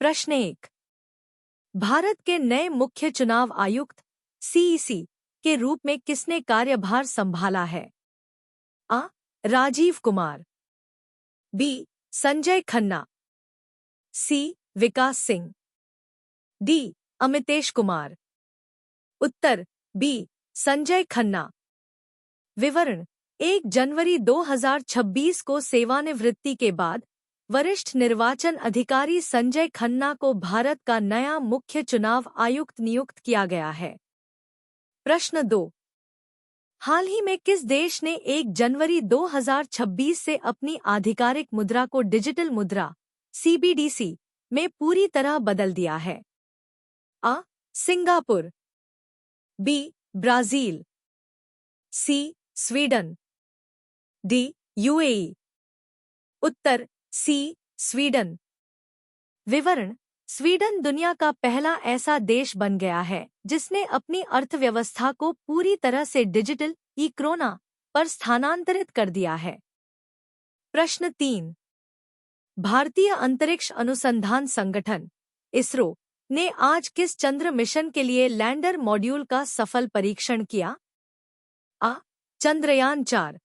प्रश्न 1। भारत के नए मुख्य चुनाव आयुक्त सीईसी के रूप में किसने कार्यभार संभाला है? आ. राजीव कुमार, बी. संजय खन्ना, सी. विकास सिंह, डी. अमितेश कुमार। उत्तर बी. संजय खन्ना। विवरण: 1 जनवरी 2026 को सेवानिवृत्ति के बाद वरिष्ठ निर्वाचन अधिकारी संजय खन्ना को भारत का नया मुख्य चुनाव आयुक्त नियुक्त किया गया है। प्रश्न 2। हाल ही में किस देश ने 1 जनवरी 2026 से अपनी आधिकारिक मुद्रा को डिजिटल मुद्रा सीबीडीसी में पूरी तरह बदल दिया है? A. Singapore, B. Brazil, C. Sweden, D. UAE. उत्तर सी. स्वीडन। विवरण: स्वीडन दुनिया का पहला ऐसा देश बन गया है जिसने अपनी अर्थव्यवस्था को पूरी तरह से डिजिटल ई-क्रोना पर स्थानांतरित कर दिया है। प्रश्न 3। भारतीय अंतरिक्ष अनुसंधान संगठन इसरो ने आज किस चंद्र मिशन के लिए लैंडर मॉड्यूल का सफल परीक्षण किया? A. Chandrayaan 4,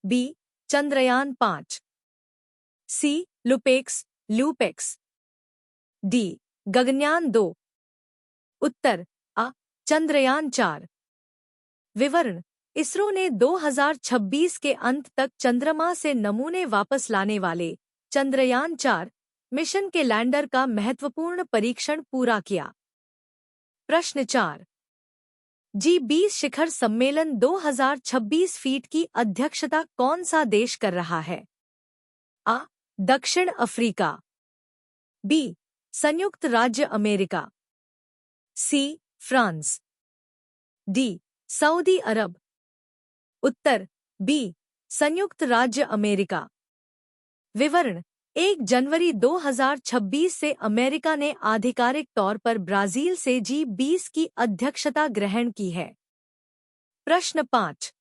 B. Chandrayaan 5, C. LUPEX, D. Gaganyaan 2। उत्तर आ. चंद्रयान 4। विवरण: इसरो ने 2026 के अंत तक चंद्रमा से नमूने वापस लाने वाले चंद्रयान 4 मिशन के लैंडर का महत्वपूर्ण परीक्षण पूरा किया। प्रश्न 4। G20 शिखर सम्मेलन 2026 फीट की अध्यक्षता कौन सा देश कर रहा है? आ. दक्षिण अफ्रीका, बी. संयुक्त राज्य America, C. France, D. Saudi Arab. उत्तर बी. संयुक्त राज्य अमेरिका। विवरण: 1 जनवरी 2026 से अमेरिका ने आधिकारिक तौर पर ब्राजील से G20 की अध्यक्षता ग्रहण की है। प्रश्न 5।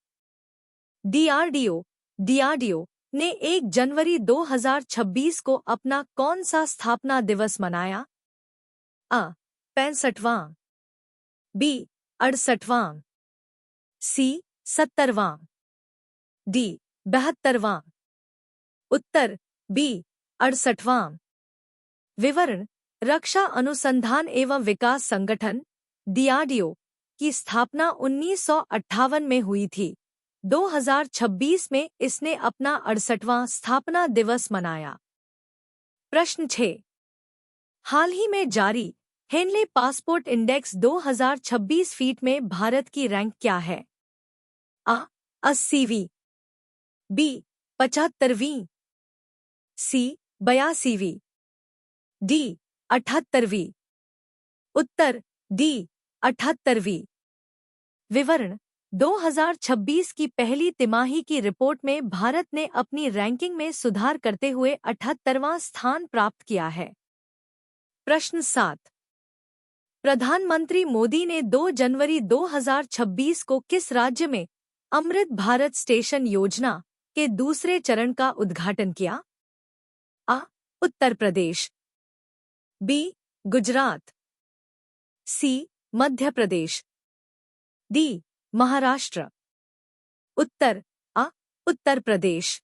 डीआरडीओ ने 1 जनवरी 2026 को अपना कौन सा स्थापना दिवस मनाया? आ. 65वां, बी. 68वां, सी. 70वां, डी. 72वां। उत्तर बी. 68वां। विवरण: रक्षा अनुसंधान एवं विकास संगठन डीआरडीओ की स्थापना 1958 में हुई थी। 2026 में इसने अपना 68वां स्थापना दिवस मनाया। प्रश्न 6। हाल ही में जारी हेनले पासपोर्ट इंडेक्स 2026 फीट में भारत की रैंक क्या है? आ. 80वीं, बी. 75वीं, सी. 82वीं, डी. 78वीं। उत्तर डी. 78वीं। विवरण: 2026 की पहली तिमाही की रिपोर्ट में भारत ने अपनी रैंकिंग में सुधार करते हुए 78वां स्थान प्राप्त किया है। प्रश्न 7। प्रधानमंत्री मोदी ने 2 जनवरी 2026 को किस राज्य में अमृत भारत स्टेशन योजना के दूसरे चरण का उद्घाटन किया? आ. उत्तर प्रदेश, बी. गुजरात, सी. मध्य प्रदेश, डी. महाराष्ट्र। उत्तर आ. उत्तर प्रदेश।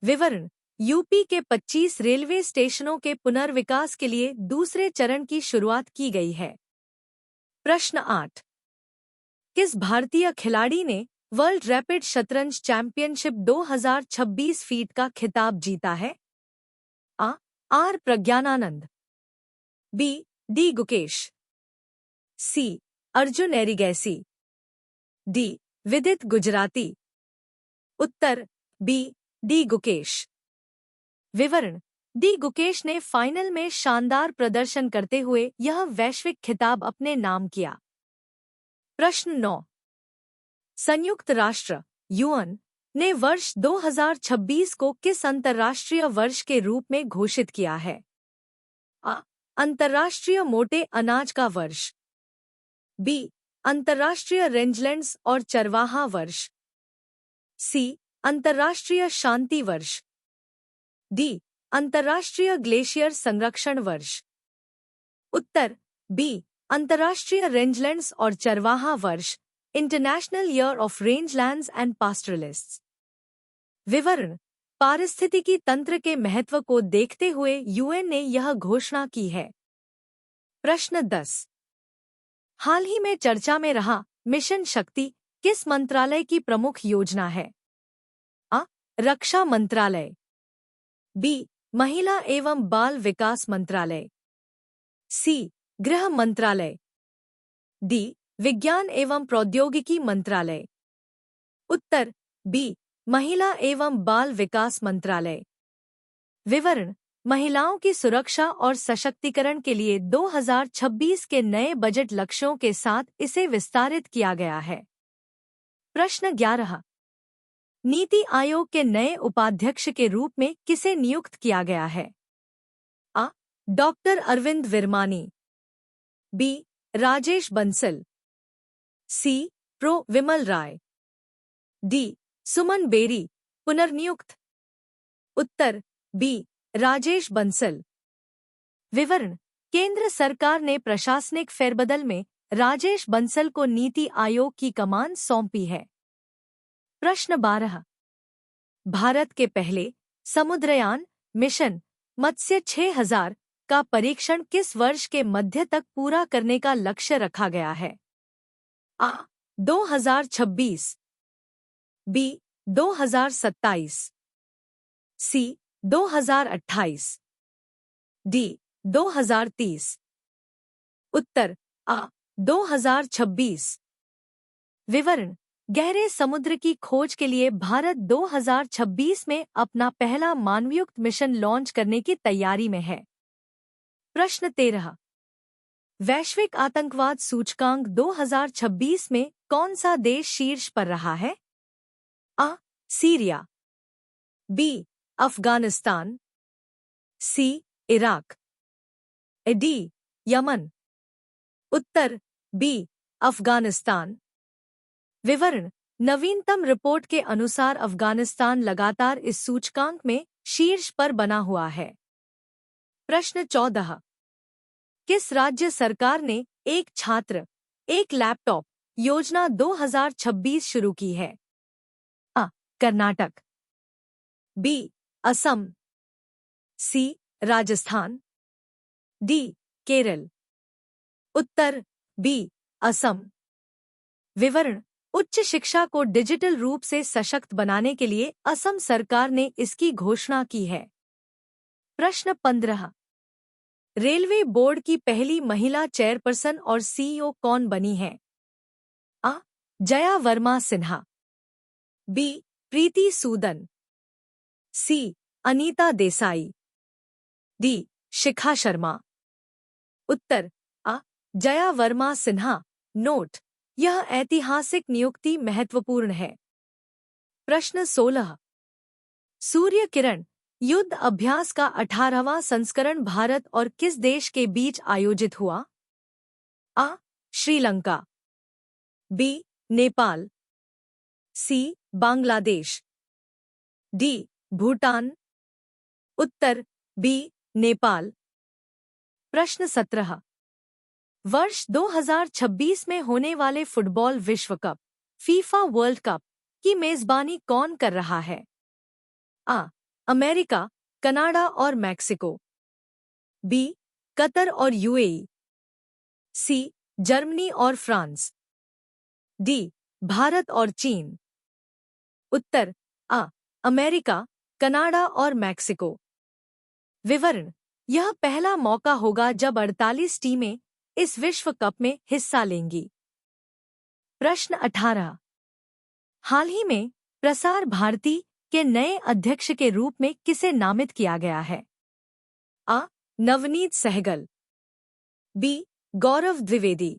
विवरण: यूपी के 25 रेलवे स्टेशनों के पुनर्विकास के लिए दूसरे चरण की शुरुआत की गई है। प्रश्न 8। किस भारतीय खिलाड़ी ने वर्ल्ड रैपिड शतरंज चैंपियनशिप 2026 फीट का खिताब जीता है? A. R. Praggnanandhaa, B. D. Gukesh, C. Arjun Erigaisi, D. Vidit Gujrathi. उत्तर बी. डी. गुकेश। विवरण: डी. गुकेश ने फाइनल में शानदार प्रदर्शन करते हुए यह वैश्विक खिताब अपने नाम किया। प्रश्न 9। संयुक्त राष्ट्र यूएन ने वर्ष 2026 को किस अंतर्राष्ट्रीय वर्ष के रूप में घोषित किया है? आ. अंतर्राष्ट्रीय मोटे अनाज का वर्ष, बी. अंतर्राष्ट्रीय रेंजलैंड्स और चरवाहा वर्ष, सी. अंतर्राष्ट्रीय शांति वर्ष, डी. अंतर्राष्ट्रीय ग्लेशियर संरक्षण वर्ष। उत्तर बी अंतर्राष्ट्रीय रेंजलैंड्स और चरवाहा वर्ष, international year of rangelands and pastoralists. विवरण। पारिस्थितिकी तंत्र के महत्व को देखते हुए यूएन ने यह घोषणा की है। प्रश्न 10। हाल ही में चर्चा में रहा मिशन शक्ति किस मंत्रालय की प्रमुख योजना है? आ. रक्षा मंत्रालय, बी. महिला एवं बाल विकास मंत्रालय, सी. गृह मंत्रालय, डी. विज्ञान एवं प्रौद्योगिकी मंत्रालय। उत्तर बी. महिला एवं बाल विकास मंत्रालय। विवरण। महिलाओं की सुरक्षा और सशक्तिकरण के लिए 2026 के नए बजट लक्ष्यों के साथ इसे विस्तारित किया गया है। प्रश्न 11। नीति आयोग के नए उपाध्यक्ष के रूप में किसे नियुक्त किया गया है? A. Doctor Arvind Virmani, B. Rajesh Bansal, C. Prof. Vimal Rai, D. Suman Bery, पुनर्नियुक्त। उत्तर बी. राजेश बंसल। विवरण। केंद्र सरकार ने प्रशासनिक फेरबदल में राजेश बंसल को नीति आयोग की कमान सौंपी है। प्रश्न 12। भारत के पहले समुद्रयान मिशन मत्स्य 6000 का परीक्षण किस वर्ष के मध्य तक पूरा करने का लक्ष्य रखा गया है? आ. 2026, बी. 2027, सी. 2028, डी. 2030। उत्तर आ. 2026। विवरण। गहरे समुद्र की खोज के लिए भारत 2026 में अपना पहला मानवयुक्त मिशन लॉन्च करने की तैयारी में है। प्रश्न 13। वैश्विक आतंकवाद सूचकांक 2026 में कौन सा देश शीर्ष पर रहा है? A. Syria, B. Afghanistan, C. Iraq, D. Yemen. उत्तर बी. अफगानिस्तान। विवरण। नवीनतम रिपोर्ट के अनुसार अफगानिस्तान लगातार इस सूचकांक में शीर्ष पर बना हुआ है। प्रश्न 14। किस राज्य सरकार ने एक छात्र एक लैपटॉप योजना 2026 शुरू की है? आ. कर्नाटक, बी. असम, सी. राजस्थान, डी. केरल। उत्तर बी. असम। विवरण। उच्च शिक्षा को डिजिटल रूप से सशक्त बनाने के लिए असम सरकार ने इसकी घोषणा की है। प्रश्न 15। रेलवे बोर्ड की पहली महिला चेयरपर्सन और सीईओ कौन बनी है? आ. जया वर्मा सिन्हा, बी. प्रीति सूदन, सी. अनीता देसाई, डी. शिखा शर्मा। उत्तर आ. जया वर्मा सिन्हा। नोट। यह ऐतिहासिक नियुक्ति महत्वपूर्ण है। प्रश्न 16। सूर्य किरण युद्ध अभ्यास का 18वां संस्करण भारत और किस देश के बीच आयोजित हुआ? आ. श्रीलंका, बी. नेपाल, सी. बांग्लादेश, डी. भूटान। उत्तर बी. नेपाल। प्रश्न 17। वर्ष 2026 में होने वाले फुटबॉल विश्व कप फीफा वर्ल्ड कप की मेजबानी कौन कर रहा है? आ. अमेरिका, कनाडा और मैक्सिको, बी. कतर और यूएई, सी. जर्मनी और फ्रांस, डी. भारत और चीन। उत्तर आ. अमेरिका, कनाडा और मैक्सिको। विवरण। यह पहला मौका होगा जब 48 टीमें इस विश्व कप में हिस्सा लेंगी। प्रश्न 18। हाल ही में प्रसार भारती के नए अध्यक्ष के रूप में किसे नामित किया गया है? आ. नवनीत सहगल, बी. गौरव द्विवेदी,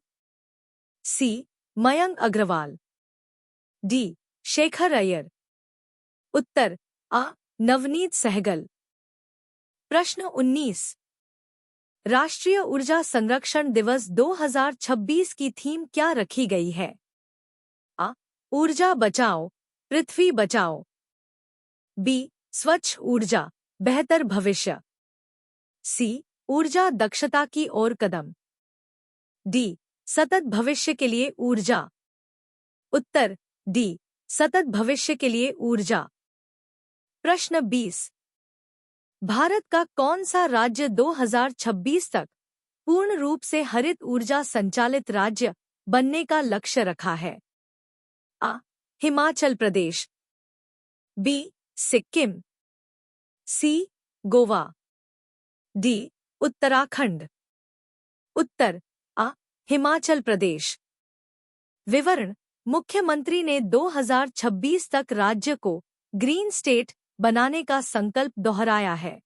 सी. मयंक अग्रवाल, डी. शेखर अय्यर। उत्तर आ. नवनीत सहगल। प्रश्न 19। राष्ट्रीय ऊर्जा संरक्षण दिवस 2026 की थीम क्या रखी गई है? आ. ऊर्जा बचाओ, पृथ्वी बचाओ, बी. स्वच्छ ऊर्जा, बेहतर भविष्य। सी, ऊर्जा दक्षता की ओर कदम। डी, सतत भविष्य के लिए ऊर्जा। उत्तर डी, सतत भविष्य के लिए ऊर्जा। प्रश्न 20। भारत का कौन सा राज्य 2026 तक पूर्ण रूप से हरित ऊर्जा संचालित राज्य बनने का लक्ष्य रखा है? आ, हिमाचल प्रदेश। बी, सिक्किम। सी, गोवा। डी, उत्तराखंड। उत्तर आ, हिमाचल प्रदेश। विवरण। मुख्यमंत्री ने 2026 तक राज्य को ग्रीन स्टेट बनाने का संकल्प दोहराया है।